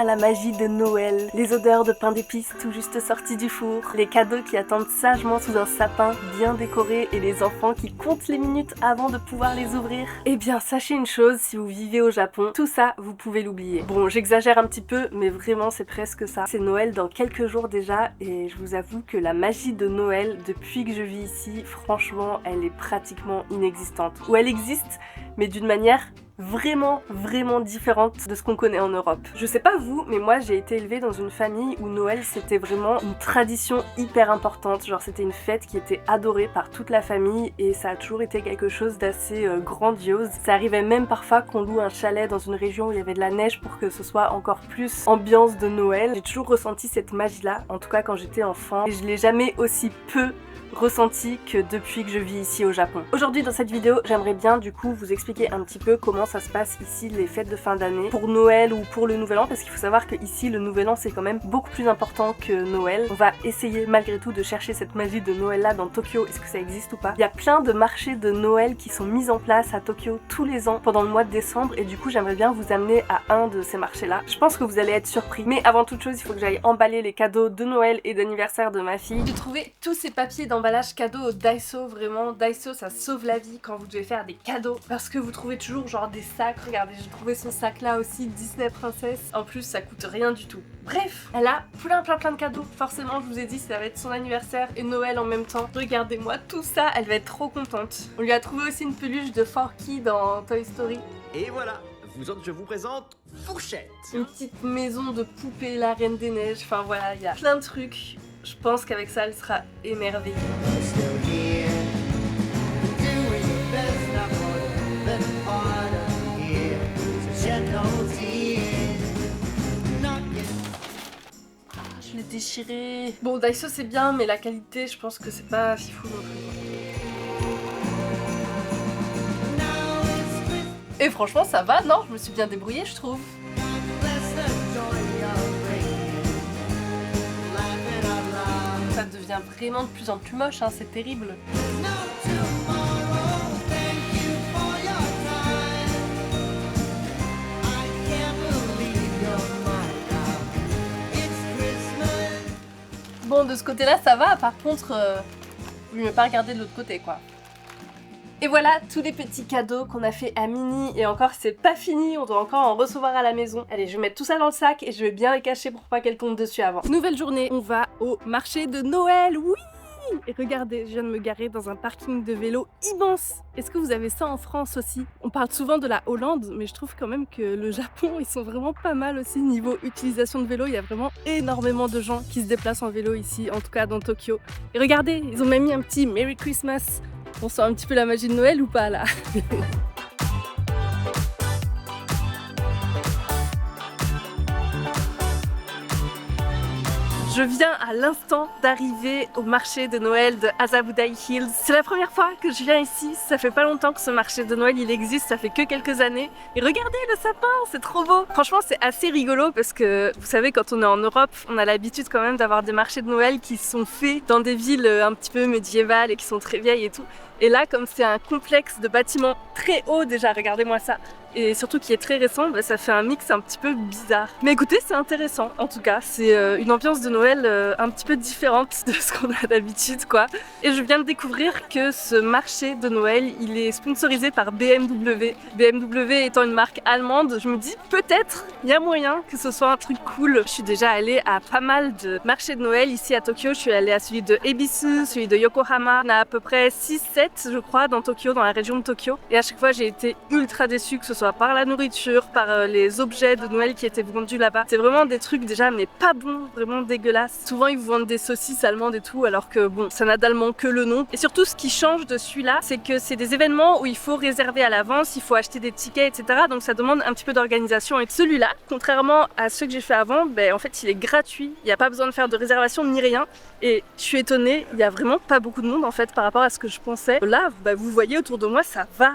la magie de Noël. Les odeurs de pain d'épices tout juste sortis du four, les cadeaux qui attendent sagement sous un sapin bien décoré et les enfants qui comptent les minutes avant de pouvoir les ouvrir. Eh bien, sachez une chose, si vous vivez au Japon, tout ça, vous pouvez l'oublier. Bon, j'exagère un petit peu, mais vraiment, c'est presque ça. C'est Noël dans quelques jours déjà, et je vous avoue que la magie de Noël, depuis que je vis ici, franchement, elle est pratiquement inexistante. Ou elle existe, mais d'une manière vraiment différente de ce qu'on connaît en Europe. Je sais pas vous, mais moi j'ai été élevée dans une famille où Noël c'était vraiment une tradition hyper importante, genre c'était une fête qui était adorée par toute la famille et ça a toujours été quelque chose d'assez grandiose. Ça arrivait même parfois qu'on loue un chalet dans une région où il y avait de la neige pour que ce soit encore plus ambiance de Noël. J'ai toujours ressenti cette magie là, en tout cas quand j'étais enfant, et je l'ai jamais aussi peu ressenti que depuis que je vis ici au Japon. Aujourd'hui dans cette vidéo, j'aimerais bien du coup vous expliquer un petit peu comment ça se passe ici les fêtes de fin d'année pour Noël ou pour le Nouvel An, parce qu'il faut savoir que ici le Nouvel An c'est quand même beaucoup plus important que Noël. On va essayer malgré tout de chercher cette magie de Noël là dans Tokyo, est-ce que ça existe ou pas. Il y a plein de marchés de Noël qui sont mis en place à Tokyo tous les ans pendant le mois de décembre et du coup j'aimerais bien vous amener à un de ces marchés là. Je pense que vous allez être surpris. Mais avant toute chose, il faut que j'aille emballer les cadeaux de Noël et d'anniversaire de ma fille. J'ai trouvé tous ces papiers d'emballage cadeaux au Daiso, vraiment. Daiso ça sauve la vie quand vous devez faire des cadeaux parce que vous trouvez toujours genre des sacs. Regardez, j'ai trouvé ce sac là aussi, Disney Princess. En plus ça coûte rien du tout. Bref, elle a plein de cadeaux. Forcément, je vous ai dit, ça va être son anniversaire et Noël en même temps. Regardez-moi tout ça, elle va être trop contente. On lui a trouvé aussi une peluche de Forky dans Toy Story. Et voilà, je vous présente Fourchette. Une petite maison de poupée, la Reine des Neiges. Enfin voilà, il y a plein de trucs. Je pense qu'avec ça, elle sera émerveillée. Je l'ai déchiré. Bon, Daiso c'est bien, mais la qualité, je pense que c'est pas si fou non plus. Et franchement, ça va, non? Je me suis bien débrouillée, je trouve. Ça devient vraiment de plus en plus moche, hein, c'est terrible. Bon, de ce côté-là, ça va, par contre, vous ne pouvez pas regarder de l'autre côté, quoi. Et voilà tous les petits cadeaux qu'on a fait à Minnie, et encore c'est pas fini, on doit encore en recevoir à la maison. Allez, je vais mettre tout ça dans le sac et je vais bien les cacher pour pas qu'elle tombe dessus avant. Nouvelle journée, on va au marché de Noël, oui! Et regardez, je viens de me garer dans un parking de vélo immense. Est-ce que vous avez ça en France aussi? On parle souvent de la Hollande, mais je trouve quand même que le Japon, ils sont vraiment pas mal aussi niveau utilisation de vélo. Il y a vraiment énormément de gens qui se déplacent en vélo ici, en tout cas dans Tokyo. Et regardez, ils ont même mis un petit Merry Christmas. On sent un petit peu la magie de Noël ou pas là? Je viens à l'instant d'arriver au marché de Noël de Azabudai Hills. C'est la première fois que je viens ici, ça fait pas longtemps que ce marché de Noël il existe, ça fait que quelques années. Et regardez le sapin, c'est trop beau! Franchement c'est assez rigolo parce que vous savez quand on est en Europe, on a l'habitude quand même d'avoir des marchés de Noël qui sont faits dans des villes un petit peu médiévales et qui sont très vieilles et tout. Et là comme c'est un complexe de bâtiments très haut déjà, regardez-moi ça, et surtout qui est très récent, bah, ça fait un mix un petit peu bizarre. Mais écoutez, c'est intéressant en tout cas, c'est une ambiance de Noël un petit peu différente de ce qu'on a d'habitude quoi. Et je viens de découvrir que ce marché de Noël, il est sponsorisé par BMW. BMW étant une marque allemande, je me dis peut-être il y a moyen que ce soit un truc cool. Je suis déjà allée à pas mal de marchés de Noël ici à Tokyo, je suis allée à celui de Ebisu, celui de Yokohama, on a à peu près 6-7 je crois dans Tokyo, dans la région de Tokyo. Et à chaque fois j'ai été ultra déçue que ce soit par la nourriture, par les objets de Noël qui étaient vendus là-bas. C'est vraiment des trucs déjà mais pas bons, vraiment dégueulasses. Souvent ils vous vendent des saucisses allemandes et tout alors que bon, ça n'a d'allemand que le nom. Et surtout ce qui change de celui-là, c'est que c'est des événements où il faut réserver à l'avance, il faut acheter des tickets, etc. Donc ça demande un petit peu d'organisation. Et celui-là, contrairement à ceux que j'ai fait avant, ben, en fait il est gratuit. Il n'y a pas besoin de faire de réservation ni rien. Et je suis étonnée, il n'y a vraiment pas beaucoup de monde en fait par rapport à ce que je pensais. Là, ben, vous voyez autour de moi, ça va.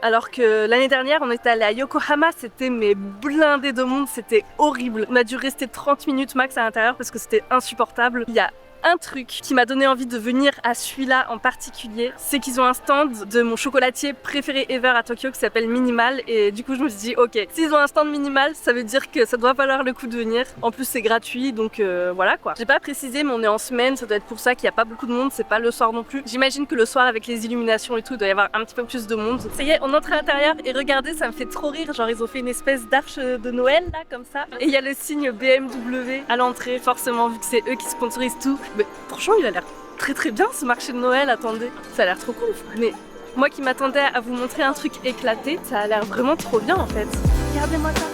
Alors que l'année dernière, on était allé à Yokohama, c'était mais blindé de monde, c'était horrible. On a dû rester 30 minutes max à l'intérieur parce que c'était insupportable. Il y a un truc qui m'a donné envie de venir à celui-là en particulier, c'est qu'ils ont un stand de mon chocolatier préféré ever à Tokyo qui s'appelle Minimal, et du coup je me suis dit ok, s'ils ont un stand Minimal, ça veut dire que ça doit valoir le coup de venir. En plus c'est gratuit, donc voilà quoi. J'ai pas précisé, mais on est en semaine, ça doit être pour ça qu'il y a pas beaucoup de monde, c'est pas le soir non plus. J'imagine que le soir avec les illuminations et tout, il doit y avoir un petit peu plus de monde. Ça y est, on entre à l'intérieur et regardez, ça me fait trop rire, genre ils ont fait une espèce d'arche de Noël là comme ça, et il y a le signe BMW à l'entrée, forcément vu que c'est eux qui sponsorisent tout. Mais franchement il a l'air très bien ce marché de Noël, attendez, ça a l'air trop cool. Mais moi qui m'attendais à vous montrer un truc éclaté, ça a l'air vraiment trop bien en fait. Regardez-moi ça.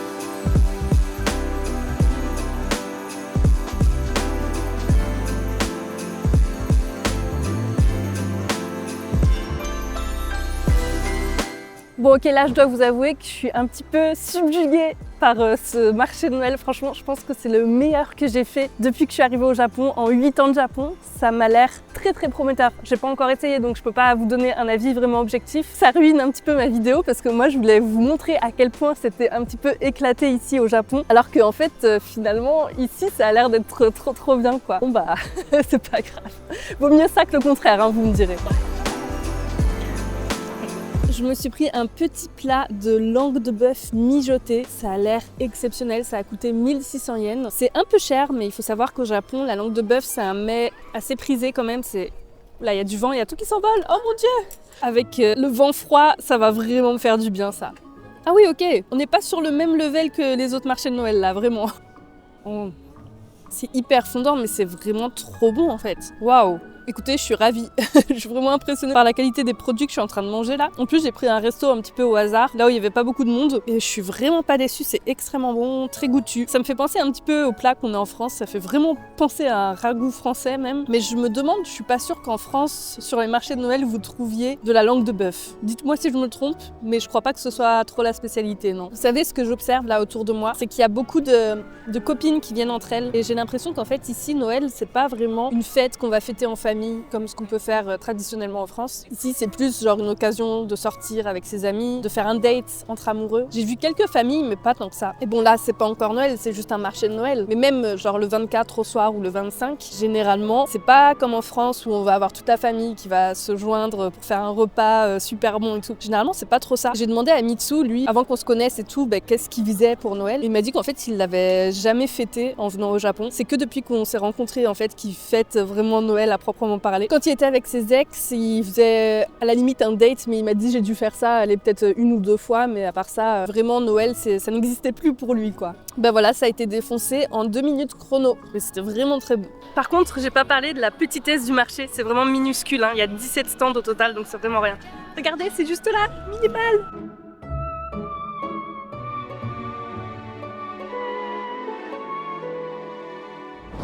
Bon ok, là je dois vous avouer que je suis un petit peu subjuguée par ce marché de Noël. Franchement, je pense que c'est le meilleur que j'ai fait depuis que je suis arrivée au Japon. En 8 ans de Japon, ça m'a l'air très prometteur. J'ai pas encore essayé, donc je peux pas vous donner un avis vraiment objectif. Ça ruine un petit peu ma vidéo parce que moi je voulais vous montrer à quel point c'était un petit peu éclaté ici au Japon. Alors qu'en fait, finalement, ici ça a l'air d'être trop bien quoi. Bon bah, c'est pas grave. Vaut mieux ça que le contraire, hein, vous me direz. Je me suis pris un petit plat de langue de bœuf mijotée. Ça a l'air exceptionnel, ça a coûté 1600 yens. C'est un peu cher, mais il faut savoir qu'au Japon, la langue de bœuf, c'est un mets assez prisé quand même. Là, il y a du vent, il y a tout qui s'envole. Oh mon Dieu! Avec le vent froid, ça va vraiment me faire du bien, ça. Ah oui, ok, on n'est pas sur le même level que les autres marchés de Noël, là, vraiment. Oh. C'est hyper fondant, mais c'est vraiment trop bon, en fait. Waouh! Écoutez, je suis ravie. Je suis vraiment impressionnée par la qualité des produits que je suis en train de manger là. En plus, j'ai pris un resto un petit peu au hasard, là où il n'y avait pas beaucoup de monde. Et je suis vraiment pas déçue, c'est extrêmement bon, très goûtu. Ça me fait penser un petit peu au plat qu'on a en France. Ça fait vraiment penser à un ragoût français même. Mais je me demande, je suis pas sûre qu'en France, sur les marchés de Noël, vous trouviez de la langue de bœuf. Dites-moi si je me trompe, mais je crois pas que ce soit trop la spécialité, non. Vous savez, ce que j'observe là autour de moi, c'est qu'il y a beaucoup de copines qui viennent entre elles. Et j'ai l'impression qu'en fait, ici, Noël, c'est pas vraiment une fête qu'on va fêter en famille, comme ce qu'on peut faire traditionnellement en France. Ici, c'est plus genre une occasion de sortir avec ses amis, de faire un date entre amoureux. J'ai vu quelques familles, mais pas tant que ça. Et bon, là, c'est pas encore Noël, c'est juste un marché de Noël. Mais même genre le 24 au soir ou le 25, généralement, c'est pas comme en France où on va avoir toute la famille qui va se joindre pour faire un repas super bon et tout. Généralement, c'est pas trop ça. J'ai demandé à Mitsu, lui, avant qu'on se connaisse et tout, qu'est-ce qu'il visait pour Noël. Et il m'a dit qu'en fait, il l'avait jamais fêté en venant au Japon. C'est que depuis qu'on s'est rencontrés, en fait, qu'il fête vraiment Noël à proprement parler. Quand il était avec ses ex, il faisait à la limite un date, mais il m'a dit j'ai dû faire ça, aller peut-être 1 ou 2 fois, mais à part ça, vraiment Noël, ça n'existait plus pour lui quoi. Ben voilà, ça a été défoncé en 2 minutes chrono, mais c'était vraiment très bon. Par contre, j'ai pas parlé de la petitesse du marché, c'est vraiment minuscule, hein. Il y a 17 stands au total, donc c'est vraiment rien. Regardez, c'est juste là, Minimal.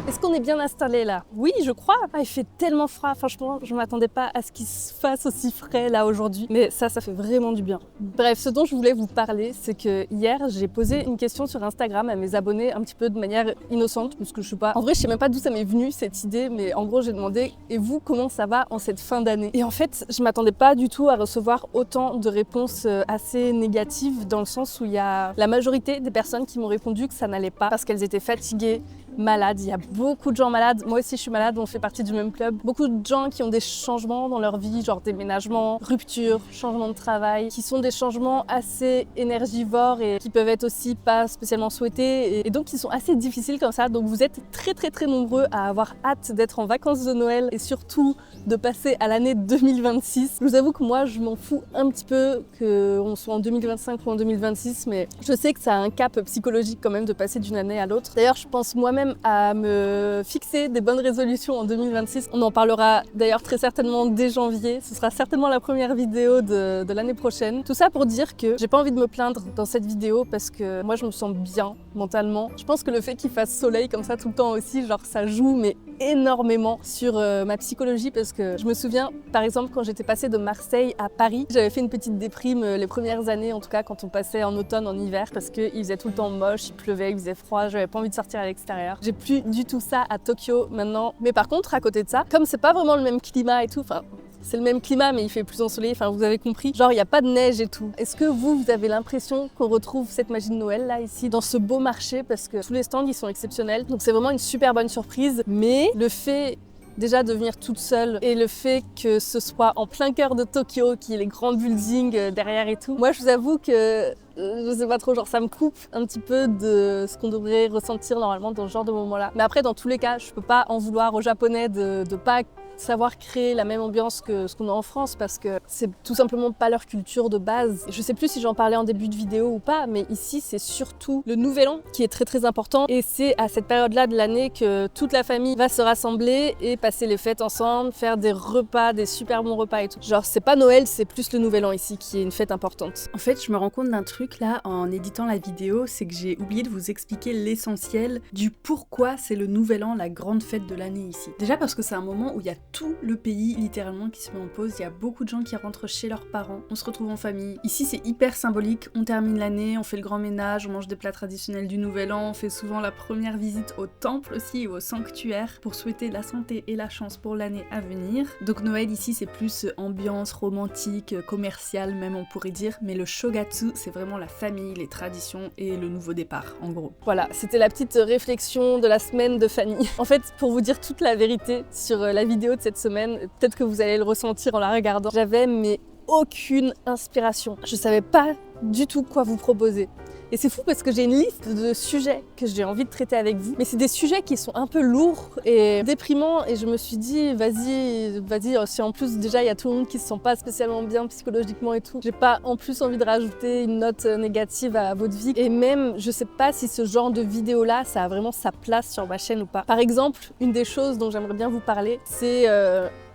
Est-ce qu'on est bien installé là? Oui, je crois. Ah, il fait tellement froid, franchement, je ne m'attendais pas à ce qu'il se fasse aussi frais là aujourd'hui. Mais ça fait vraiment du bien. Bref, ce dont je voulais vous parler, c'est que hier, j'ai posé une question sur Instagram à mes abonnés un petit peu de manière innocente, parce que je sais pas... En vrai, je sais même pas d'où ça m'est venu cette idée, mais en gros, j'ai demandé « Et vous, comment ça va en cette fin d'année ?» Et en fait, je m'attendais pas du tout à recevoir autant de réponses assez négatives, dans le sens où il y a la majorité des personnes qui m'ont répondu que ça n'allait pas, parce qu'elles étaient fatiguées, malades. Il y a beaucoup de gens malades. Moi aussi, je suis malade, on fait partie du même club. Beaucoup de gens qui ont des changements dans leur vie, genre déménagement, rupture, changement de travail, qui sont des changements assez énergivores et qui peuvent être aussi pas spécialement souhaités et donc qui sont assez difficiles comme ça. Donc vous êtes très nombreux à avoir hâte d'être en vacances de Noël et surtout de passer à l'année 2026. Je vous avoue que moi, je m'en fous un petit peu qu'on soit en 2025 ou en 2026, mais je sais que ça a un cap psychologique quand même de passer d'une année à l'autre. D'ailleurs, je pense moi-même à me fixer des bonnes résolutions en 2026. On en parlera d'ailleurs très certainement dès janvier. Ce sera certainement la première vidéo de l'année prochaine. Tout ça pour dire que j'ai pas envie de me plaindre dans cette vidéo parce que moi je me sens bien mentalement. Je pense que le fait qu'il fasse soleil comme ça tout le temps aussi, genre ça joue mais énormément sur ma psychologie parce que je me souviens par exemple quand j'étais passée de Marseille à Paris, j'avais fait une petite déprime les premières années en tout cas quand on passait en automne, en hiver parce qu'il faisait tout le temps moche, il pleuvait, il faisait froid, j'avais pas envie de sortir à l'extérieur. J'ai plus du tout ça à Tokyo maintenant. Mais par contre, à côté de ça, comme c'est pas vraiment le même climat et tout, enfin, c'est le même climat mais il fait plus ensoleillé, enfin vous avez compris, genre il n'y a pas de neige et tout. Est-ce que vous avez l'impression qu'on retrouve cette magie de Noël là ici dans ce beau marché parce que tous les stands ils sont exceptionnels donc c'est vraiment une super bonne surprise mais le fait déjà de venir toute seule et le fait que ce soit en plein cœur de Tokyo, qu'il y ait les grands buildings derrière et tout. Moi je vous avoue que je sais pas trop, genre ça me coupe un petit peu de ce qu'on devrait ressentir normalement dans ce genre de moment-là. Mais après dans tous les cas, je peux pas en vouloir aux Japonais de pas savoir créer la même ambiance que ce qu'on a en France parce que c'est tout simplement pas leur culture de base. Je sais plus si j'en parlais en début de vidéo ou pas, mais ici c'est surtout le Nouvel An qui est très important et c'est à cette période-là de l'année que toute la famille va se rassembler et passer les fêtes ensemble, faire des repas, des super bons repas et tout. Genre c'est pas Noël, c'est plus le Nouvel An ici qui est une fête importante. En fait, je me rends compte d'un truc là en éditant la vidéo, c'est que j'ai oublié de vous expliquer l'essentiel du pourquoi c'est le Nouvel An, la grande fête de l'année ici. Déjà parce que c'est un moment où il y a tout le pays littéralement qui se met en pause, il y a beaucoup de gens qui rentrent chez leurs parents, on se retrouve en famille. Ici c'est hyper symbolique, on termine l'année, on fait le grand ménage, on mange des plats traditionnels du Nouvel An, on fait souvent la première visite au temple aussi, au sanctuaire, pour souhaiter la santé et la chance pour l'année à venir. Donc Noël ici c'est plus ambiance romantique, commerciale même on pourrait dire, mais le Shogatsu c'est vraiment la famille, les traditions et le nouveau départ en gros. Voilà, c'était la petite réflexion de la semaine de Fanny. En fait, pour vous dire toute la vérité sur la vidéo de cette semaine, peut-être que vous allez le ressentir en la regardant, j'avais mais aucune inspiration. Je savais pas du tout quoi vous proposer. Et c'est fou parce que j'ai une liste de sujets que j'ai envie de traiter avec vous, mais c'est des sujets qui sont un peu lourds et déprimants et je me suis dit vas-y, si en plus déjà il y a tout le monde qui se sent pas spécialement bien psychologiquement et tout, j'ai pas en plus envie de rajouter une note négative à votre vie et même je sais pas si ce genre de vidéo là ça a vraiment sa place sur ma chaîne ou pas. Par exemple, une des choses dont j'aimerais bien vous parler, c'est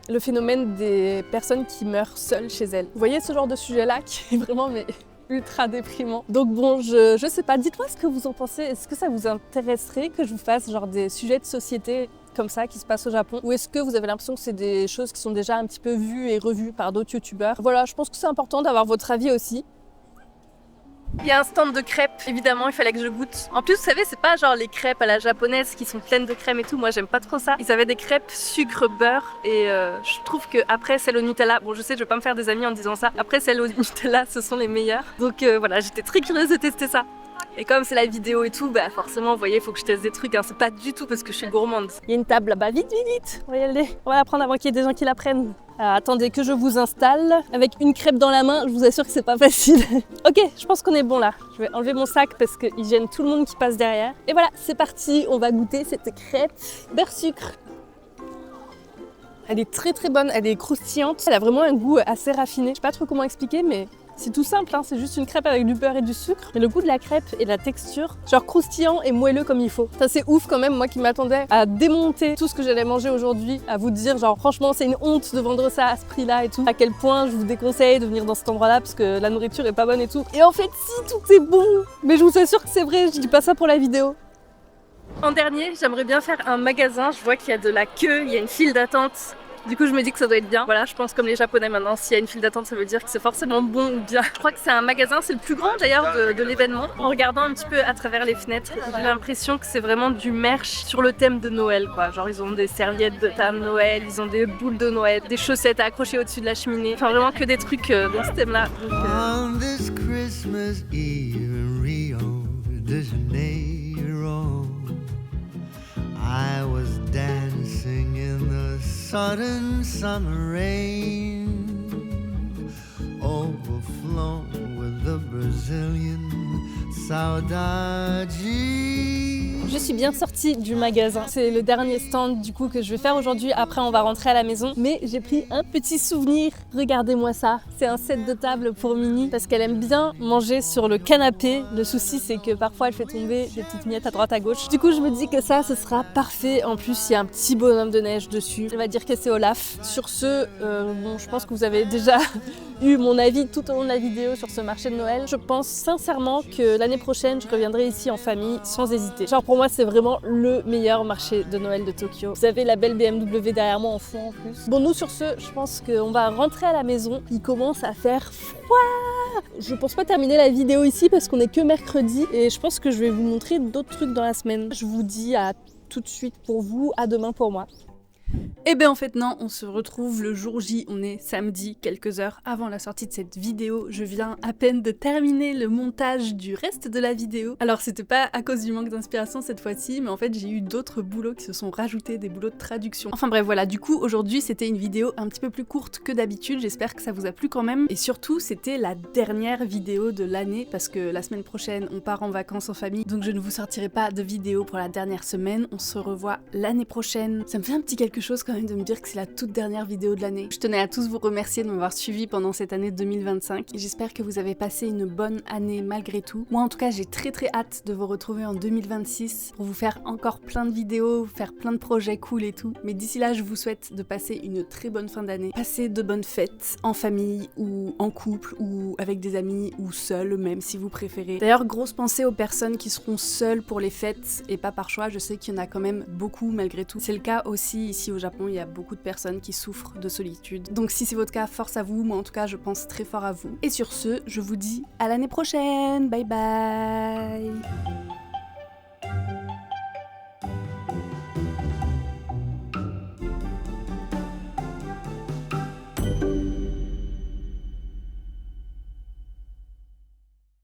le phénomène des personnes qui meurent seules chez elles. Vous voyez ce genre de sujet là qui est vraiment ultra déprimant. Donc bon, je sais pas, dites-moi ce que vous en pensez. Est-ce que ça vous intéresserait que je vous fasse genre des sujets de société comme ça qui se passent au Japon? Ou est-ce que vous avez l'impression que c'est des choses qui sont déjà un petit peu vues et revues par d'autres youtubeurs? Voilà, je pense que c'est important d'avoir votre avis aussi. Il y a un stand de crêpes, évidemment, il fallait que je goûte. En plus, vous savez, c'est pas genre les crêpes à la japonaise qui sont pleines de crème et tout. Moi, j'aime pas trop ça. Ils avaient des crêpes sucre, beurre et je trouve que après celles au Nutella, bon, je sais, je vais pas me faire des amis en disant ça. Après celles au Nutella, ce sont les meilleures. Donc voilà, j'étais très curieuse de tester ça. Et comme c'est la vidéo et tout, bah forcément, vous voyez, il faut que je teste des trucs. Hein. C'est pas du tout parce que je suis gourmande. Il y a une table là-bas, vite, on va y aller. On va la prendre avant qu'il y ait des gens qui la prennent. Alors, attendez que je vous installe. Avec une crêpe dans la main, je vous assure que c'est pas facile. Ok, je pense qu'on est bon là. Je vais enlever mon sac parce qu'il gêne tout le monde qui passe derrière. Et voilà, c'est parti, on va goûter cette crêpe beurre sucre. Elle est très bonne, elle est croustillante. Elle a vraiment un goût assez raffiné. Je sais pas trop comment expliquer, mais c'est tout simple, hein, c'est juste une crêpe avec du beurre et du sucre. Mais le goût de la crêpe et de la texture, genre croustillant et moelleux comme il faut. Ça c'est ouf quand même, moi qui m'attendais à démonter tout ce que j'allais manger aujourd'hui, à vous dire genre franchement c'est une honte de vendre ça à ce prix-là et tout. À quel point je vous déconseille de venir dans cet endroit-là parce que la nourriture est pas bonne et tout. Et en fait si, tout est bon. Mais je vous assure que c'est vrai, je dis pas ça pour la vidéo. En dernier, j'aimerais bien faire un magasin. Je vois qu'il y a de la queue, il y a une file d'attente. Du coup, je me dis que ça doit être bien. Voilà, je pense comme les Japonais maintenant, s'il y a une file d'attente, ça veut dire que c'est forcément bon ou bien. Je crois que c'est un magasin, c'est le plus grand d'ailleurs de l'événement. En regardant un petit peu à travers les fenêtres, j'ai l'impression que c'est vraiment du merch sur le thème de Noël, quoi. Genre, ils ont des serviettes de table Noël, ils ont des boules de Noël, des chaussettes à accrocher au-dessus de la cheminée. Enfin, vraiment que des trucs dans ce thème-là. On this Christmas Eve in Rio de Janeiro, I was dancing in the sudden summer rain, overflown with the Brazilian saudade. Je suis bien sortie du magasin. C'est le dernier stand du coup que je vais faire aujourd'hui. Après on va rentrer à la maison. Mais j'ai pris un petit souvenir. Regardez-moi ça. C'est un set de table pour Mini parce qu'elle aime bien manger sur le canapé. Le souci c'est que parfois elle fait tomber des petites miettes à droite à gauche. Du coup je me dis que ça ce sera parfait. En plus il y a un petit bonhomme de neige dessus. Elle va dire que c'est Olaf. Sur ce, bon je pense que vous avez déjà eu mon avis tout au long de la vidéo sur ce marché de Noël. Je pense sincèrement que l'année prochaine je reviendrai ici en famille sans hésiter. Genre pour moi c'est vraiment le meilleur marché de Noël de Tokyo. Vous avez la belle BMW derrière moi en fond en plus. Bon nous sur ce, je pense qu'on va rentrer à la maison. Il commence à faire froid. Je pense pas terminer la vidéo ici parce qu'on est que mercredi et je pense que je vais vous montrer d'autres trucs dans la semaine. Je vous dis à tout de suite pour vous, à demain pour moi. Eh ben en fait non, on se retrouve le jour J, on est samedi, quelques heures avant la sortie de cette vidéo. Je viens à peine de terminer le montage du reste de la vidéo. Alors c'était pas à cause du manque d'inspiration cette fois-ci, mais en fait j'ai eu d'autres boulots qui se sont rajoutés, des boulots de traduction. Enfin bref voilà, du coup aujourd'hui c'était une vidéo un petit peu plus courte que d'habitude, j'espère que ça vous a plu quand même. Et surtout c'était la dernière vidéo de l'année parce que la semaine prochaine on part en vacances en famille, donc je ne vous sortirai pas de vidéo pour la dernière semaine, on se revoit l'année prochaine. Ça me fait un petit quelque chose quand même de me dire que c'est la toute dernière vidéo de l'année. Je tenais à tous vous remercier de m'avoir suivi pendant cette année 2025. J'espère que vous avez passé une bonne année malgré tout. Moi en tout cas j'ai très hâte de vous retrouver en 2026 pour vous faire encore plein de vidéos, faire plein de projets cool et tout. Mais d'ici là je vous souhaite de passer une très bonne fin d'année. Passez de bonnes fêtes en famille ou en couple ou avec des amis ou seul même si vous préférez. D'ailleurs grosse pensée aux personnes qui seront seules pour les fêtes et pas par choix. Je sais qu'il y en a quand même beaucoup malgré tout. C'est le cas aussi ici au Japon, il y a beaucoup de personnes qui souffrent de solitude. Donc si c'est votre cas, force à vous, moi en tout cas je pense très fort à vous. Et sur ce, je vous dis à l'année prochaine, bye bye.